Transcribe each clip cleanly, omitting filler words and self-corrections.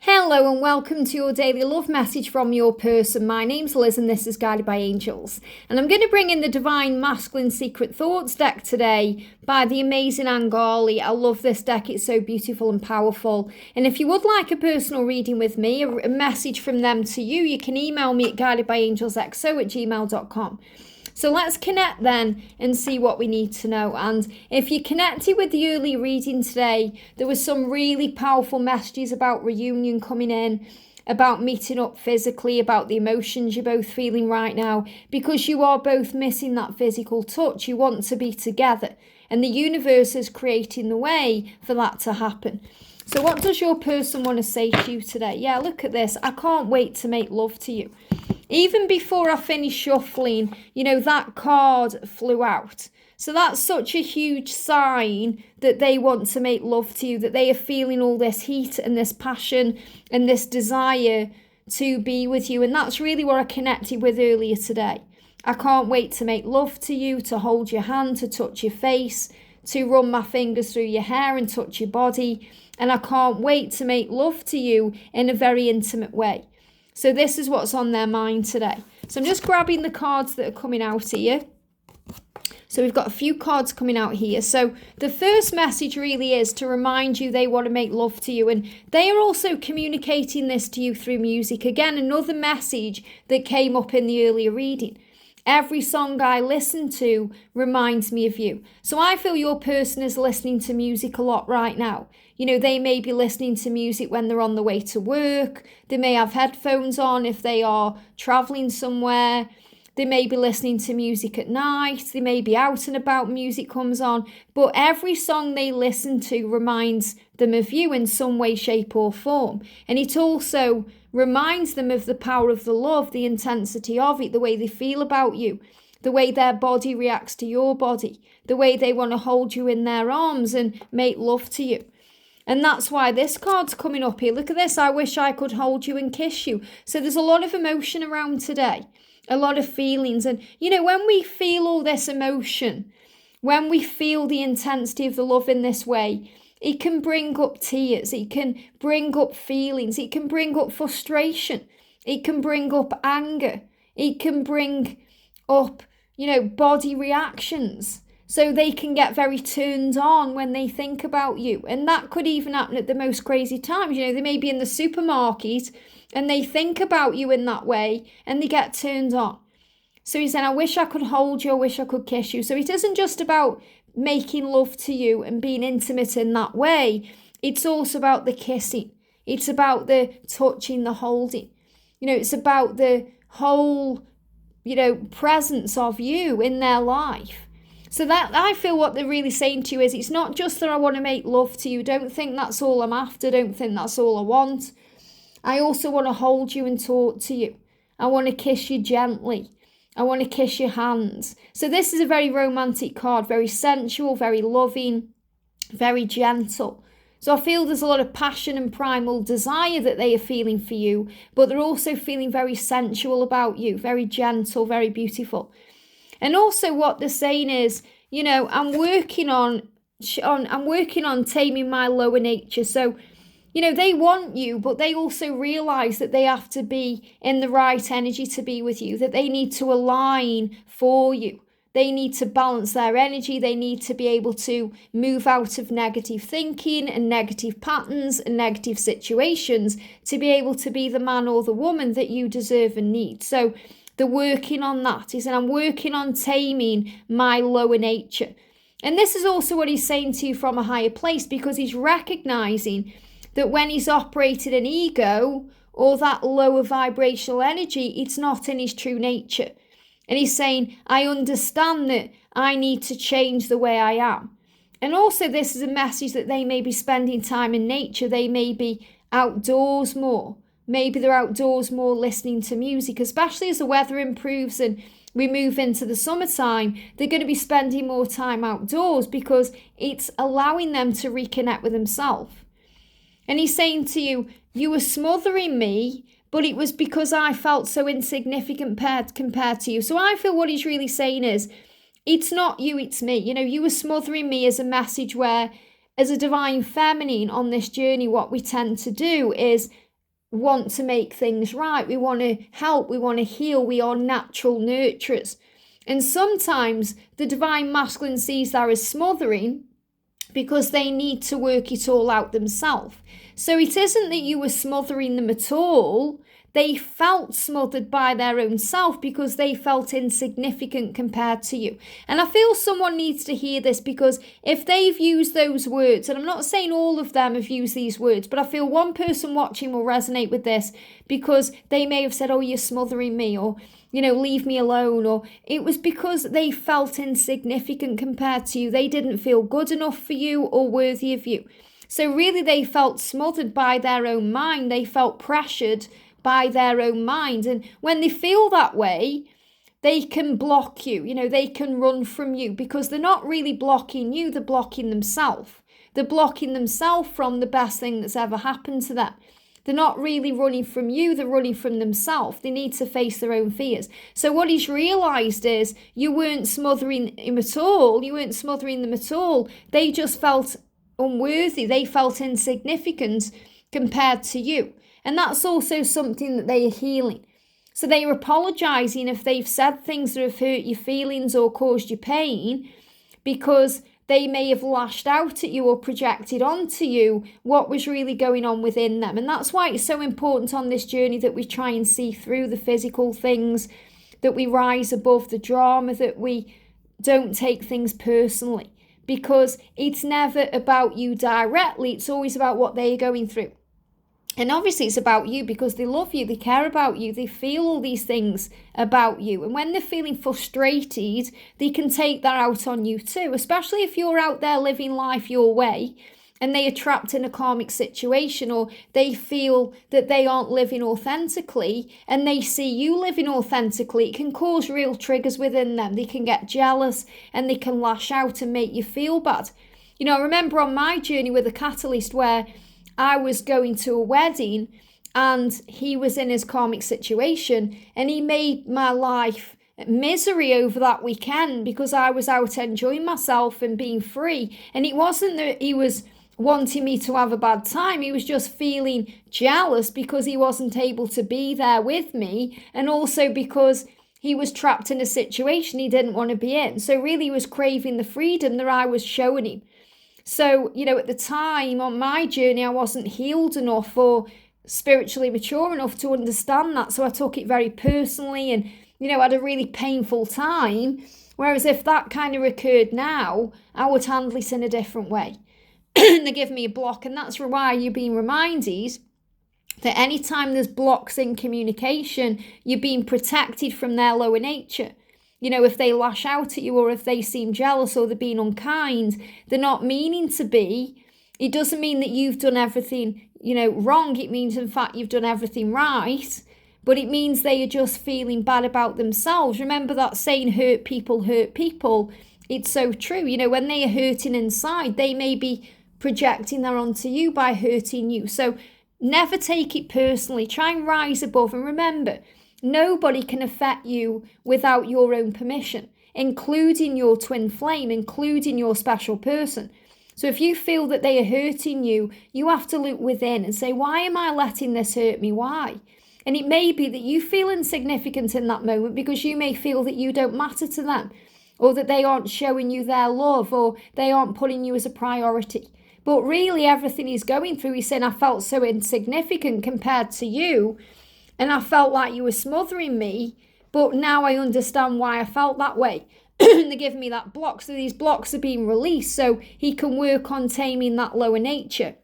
Hello and welcome to your daily love message from your person. My name's Liz and this is Guided by Angels. And I'm going to bring in the Divine Masculine Secret Thoughts deck today by the amazing Angali. I love this deck. It's so beautiful and powerful. And if you would like a personal reading with me, a message from them to you, you can email me at guidedbyangelsxo@gmail.com. So let's connect then and see what we need to know. And if you connected with the early reading today, there was some really powerful messages about reunion coming in, about meeting up physically, about the emotions you're both feeling right now, because you are both missing that physical touch. You want to be together, and the universe is creating the way for that to happen. So what does your person want to say to you today? Yeah, look at this. I can't wait to make love to you. Even before I finished shuffling, that card flew out. So that's such a huge sign that they want to make love to you, that they are feeling all this heat and this passion and this desire to be with you. And that's really what I connected with earlier today. I can't wait to make love to you, to hold your hand, to touch your face, to run my fingers through your hair and touch your body. And I can't wait to make love to you in a very intimate way. So this is what's on their mind today. So I'm just grabbing the cards that are coming out here. So we've got a few cards coming out here. So the first message really is to remind you they want to make love to you. And they are also communicating this to you through music. Again, another message that came up in the earlier reading. Every song I listen to reminds me of you. So I feel your person is listening to music a lot right now. They may be listening to music when they're on the way to work. They may have headphones on if they are traveling somewhere. They may be listening to music at night. They may be out and about, music comes on. But every song they listen to reminds them of you in some way, shape or form. And it also reminds them of the power of the love, the intensity of it, the way they feel about you, the way their body reacts to your body, the way they want to hold you in their arms and make love to you. And that's why this card's coming up here. Look at this. I wish I could hold you and kiss you. So there's a lot of emotion around today, a lot of feelings. And, when we feel all this emotion, when we feel the intensity of the love in this way, it can bring up tears. It can bring up feelings. It can bring up frustration. It can bring up anger. It can bring up, body reactions. So they can get very turned on when they think about you. And that could even happen at the most crazy times. They may be in the supermarket and they think about you in that way and they get turned on. So he's saying, I wish I could hold you, I wish I could kiss you. So it isn't just about making love to you and being intimate in that way. It's also about the kissing. It's about the touching, the holding. It's about the whole, presence of you in their life. So that I feel what they're really saying to you is it's not just that I want to make love to you. Don't think that's all I'm after. Don't think that's all I want. I also want to hold you and talk to you. I want to kiss you gently. I want to kiss your hands. So this is a very romantic card, very sensual, very loving, very gentle. So I feel there's a lot of passion and primal desire that they are feeling for you, but they're also feeling very sensual about you, very gentle, very beautiful. And also what they're saying is, I'm working on taming my lower nature. So, they want you, but they also realize that they have to be in the right energy to be with you, that they need to align for you. They need to balance their energy. They need to be able to move out of negative thinking and negative patterns and negative situations to be able to be the man or the woman that you deserve and need. So they're working on that. He said, I'm working on taming my lower nature. And this is also what he's saying to you from a higher place, because he's recognizing that when he's operated an ego or that lower vibrational energy, it's not in his true nature. And he's saying, I understand that I need to change the way I am. And also this is a message that they may be spending time in nature. They may be outdoors more. Maybe they're outdoors more listening to music, especially as the weather improves and we move into the summertime. They're going to be spending more time outdoors because it's allowing them to reconnect with themselves. And he's saying to you, you were smothering me, but it was because I felt so insignificant compared to you. So I feel what he's really saying is, it's not you, it's me. You were smothering me as a message where, as a divine feminine on this journey, what we tend to do is want to make things right. We want to help. We want to heal. We are natural nurturers. And sometimes the divine masculine sees that as smothering because they need to work it all out themselves. So it isn't that you were smothering them at all. They felt smothered by their own self because they felt insignificant compared to you. And I feel someone needs to hear this, because if they've used those words, and I'm not saying all of them have used these words, but I feel one person watching will resonate with this, because they may have said, oh, you're smothering me, or, leave me alone, or it was because they felt insignificant compared to you. They didn't feel good enough for you or worthy of you. So really they felt smothered by their own mind. They felt pressured by their own mind. And when they feel that way, they can block you. They can run from you, because they're not really blocking you, they're blocking themselves. They're blocking themselves from the best thing that's ever happened to them. They're not really running from you, they're running from themselves. They need to face their own fears. So what he's realised is you weren't smothering him at all. You weren't smothering them at all. They just felt unworthy. They felt insignificant compared to you. And that's also something that they are healing. So they are apologising if they've said things that have hurt your feelings or caused you pain, because they may have lashed out at you or projected onto you what was really going on within them. And that's why it's so important on this journey that we try and see through the physical things, that we rise above the drama, that we don't take things personally, because it's never about you directly. It's always about what they're going through. And obviously it's about you because they love you, they care about you, they feel all these things about you. And when they're feeling frustrated, they can take that out on you too, especially if you're out there living life your way and they are trapped in a karmic situation, or they feel that they aren't living authentically and they see you living authentically. It can cause real triggers within them. They can get jealous and they can lash out and make you feel bad. I remember on my journey with a catalyst where I was going to a wedding and he was in his karmic situation, and he made my life misery over that weekend because I was out enjoying myself and being free. And it wasn't that he was wanting me to have a bad time. He was just feeling jealous because he wasn't able to be there with me, and also because he was trapped in a situation he didn't want to be in. So really he was craving the freedom that I was showing him. So, at the time on my journey, I wasn't healed enough or spiritually mature enough to understand that. So I took it very personally and, had a really painful time. Whereas if that kind of occurred now, I would handle it in a different way. They give me a block. And that's why you're being reminded that anytime there's blocks in communication, you're being protected from their lower nature. If they lash out at you, or if they seem jealous, or they're being unkind, they're not meaning to be. It doesn't mean that you've done everything, wrong. It means, in fact, you've done everything right. But it means they are just feeling bad about themselves. Remember that saying, hurt people hurt people. It's so true. When they are hurting inside, they may be projecting that onto you by hurting you. So never take it personally. Try and rise above. And remember, nobody can affect you without your own permission, including your twin flame, including your special person. So if you feel that they are hurting you, you have to look within and say, why am I letting this hurt me? Why? And it may be that you feel insignificant in that moment because you may feel that you don't matter to them, or that they aren't showing you their love, or they aren't putting you as a priority. But really everything he's going through, he's saying, I felt so insignificant compared to you, and I felt like you were smothering me, but now I understand why I felt that way. And they're giving me that block. So these blocks are being released so he can work on taming that lower nature.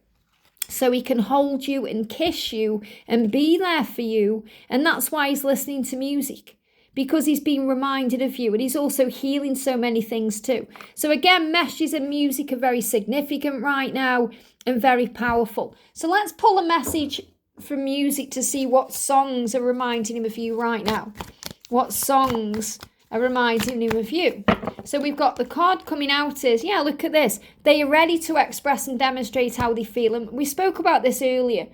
So he can hold you and kiss you and be there for you. And that's why he's listening to music, because he's being reminded of you. And he's also healing so many things too. So again, messages and music are very significant right now and very powerful. So let's pull a message from music to see what songs are reminding him of you right now. What songs are reminding him of you? So we've got the card coming out is, look at this. They are ready to express and demonstrate how they feel. And we spoke about this earlier,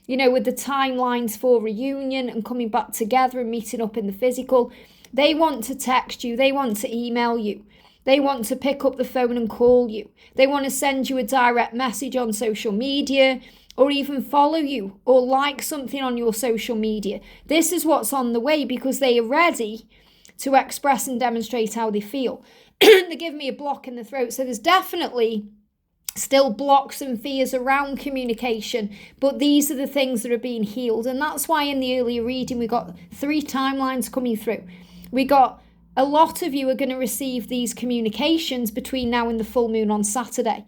with the timelines for reunion and coming back together and meeting up in the physical. They want to text you. They want to email you. They want to pick up the phone and call you. They want to send you a direct message on social media. or even follow you or like something on your social media. This is what's on the way, because they are ready to express and demonstrate how they feel. They give me a block in the throat. So there's definitely still blocks and fears around communication, but these are the things that are being healed. And that's why in the earlier reading, we got 3 timelines coming through. We got a lot of you are going to receive these communications between now and the full moon on Saturday.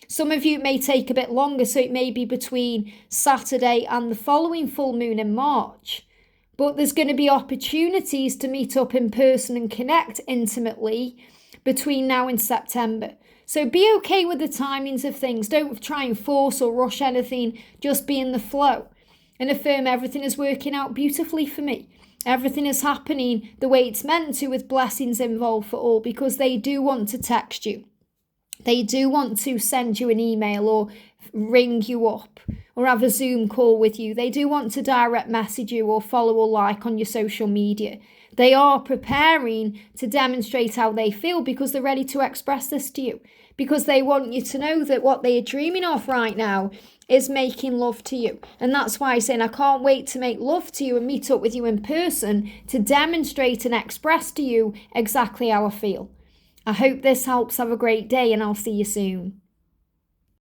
Some of you may take a bit longer, so it may be between Saturday and the following full moon in March. But there's going to be opportunities to meet up in person and connect intimately between now and September. So be okay with the timings of things. Don't try and force or rush anything. Just be in the flow and affirm everything is working out beautifully for me. Everything is happening the way it's meant to, with blessings involved for all, because they do want to text you. They do want to send you an email or ring you up or have a Zoom call with you. They do want to direct message you or follow or like on your social media. They are preparing to demonstrate how they feel, because they're ready to express this to you, because they want you to know that what they are dreaming of right now is making love to you. And that's why I'm saying I can't wait to make love to you and meet up with you in person to demonstrate and express to you exactly how I feel. I hope this helps. Have a great day, and I'll see you soon.